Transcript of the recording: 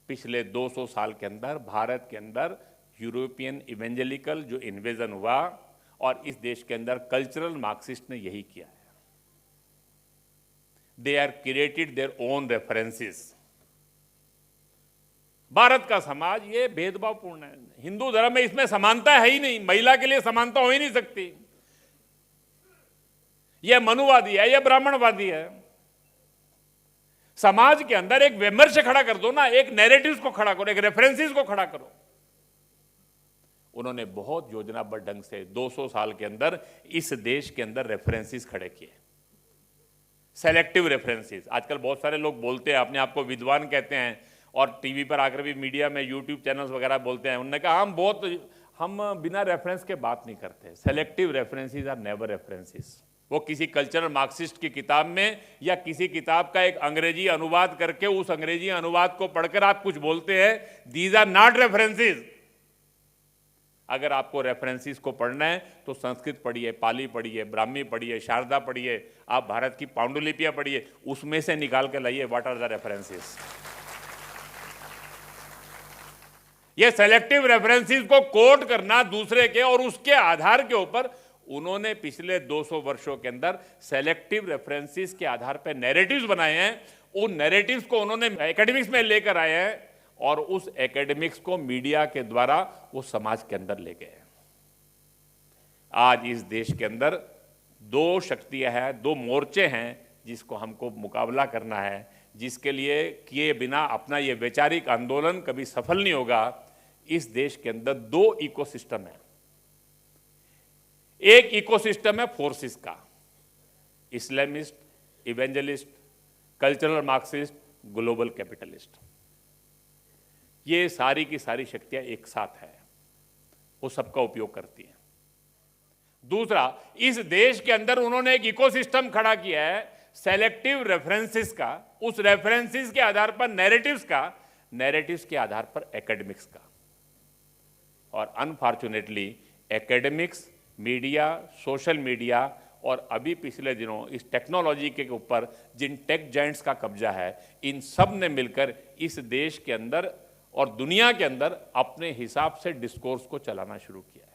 पिछले 200 साल के अंदर भारत के अंदर यूरोपियन इवेंजेलिकल जो इन्वेजन हुआ और इस देश के अंदर कल्चरल मार्क्सिस्ट ने यही किया है। They are created their own references. Bharat का समाज ये भेदभावपूर्ण है। हिंदू धर्म में इसमें समानता है ही नहीं, महिला के लिए समानता हो ही नहीं सकती। यह मनुवादी है, यह ब्राह्मणवादी है। समाज के अंदर एक विमर्श खड़ा कर दो ना, एक नैरेटिव्स को खड़ा करो, एक रेफरेंसेस को खड़ा करो। उन्होंने बहुत योजनाबद्ध ढंग से 200 साल के अंदर इस देश के अंदर रेफरेंसेस खड़े किए, सेलेक्टिव रेफरेंसेस। आजकल बहुत सारे लोग बोलते हैं, अपने आप को विद्वान कहते हैं और टीवी पर आकर भी मीडिया में यूट्यूब चैनल्स वगैरह बोलते हैं। उन्होंने कहा हम बिना रेफरेंस के बात नहीं करते। Selective references are never references. वो किसी कल्चरल मार्क्सिस्ट की किताब में या किसी किताब का एक अंग्रेजी अनुवाद करके उस अंग्रेजी अनुवाद को पढ़कर आप कुछ बोलते हैं, दीज आर नॉट रेफरेंसेस। अगर आपको रेफरेंसेस को पढ़ना है तो संस्कृत पढ़िए, पाली पढ़िए, ब्राह्मी पढ़िए, शारदा पढ़िए, आप भारत की पांडुलिपियां पढ़िए, उसमें से निकाल के लाइए व्हाट आर द रेफरेंसेस। ये सेलेक्टिव रेफरेंसेस को कोट करना दूसरे के और उसके आधार के ऊपर उन्होंने पिछले 200 वर्षों के अंदर सेलेक्टिव रेफरेंसेस के आधार पर नैरेटिव्स बनाए हैं। उन नैरेटिव्स को उन्होंने एकेडमिक्स में लेकर आए हैं और उस एकेडमिक्स को मीडिया के द्वारा वो समाज के अंदर ले गए। आज इस देश के अंदर दो शक्तियां हैं, दो मोर्चे हैं जिसको हमको मुकाबला करना है, जिसके लिए किए बिना अपना ये वैचारिक आंदोलन कभी सफल नहीं होगा। इस देश के अंदर दो इकोसिस्टम है। एक इकोसिस्टम है फोर्सेस का, Islamist, evangelist, cultural Marxist, global capitalist. ये सारी की सारी शक्तियां एक साथ है, वो सबका उपयोग करती हैं। दूसरा, इस देश के अंदर उन्होंने एक इकोसिस्टम खड़ा किया है सेलेक्टिव रेफरेंसेस का, उस रेफरेंसेस के आधार पर नैरेटिव्स का, नैरेटिव्स के आधार पर एकेडमिक्स का। और unfortunately academics, media, social media और अभी पिछले दिनों इस टेक्नोलॉजी के ऊपर जिन टेक जायंट्स का कब्जा है, इन सब ने मिलकर इस देश के अंदर और दुनिया के अंदर अपने हिसाब से डिस्कोर्स को चलाना शुरू किया।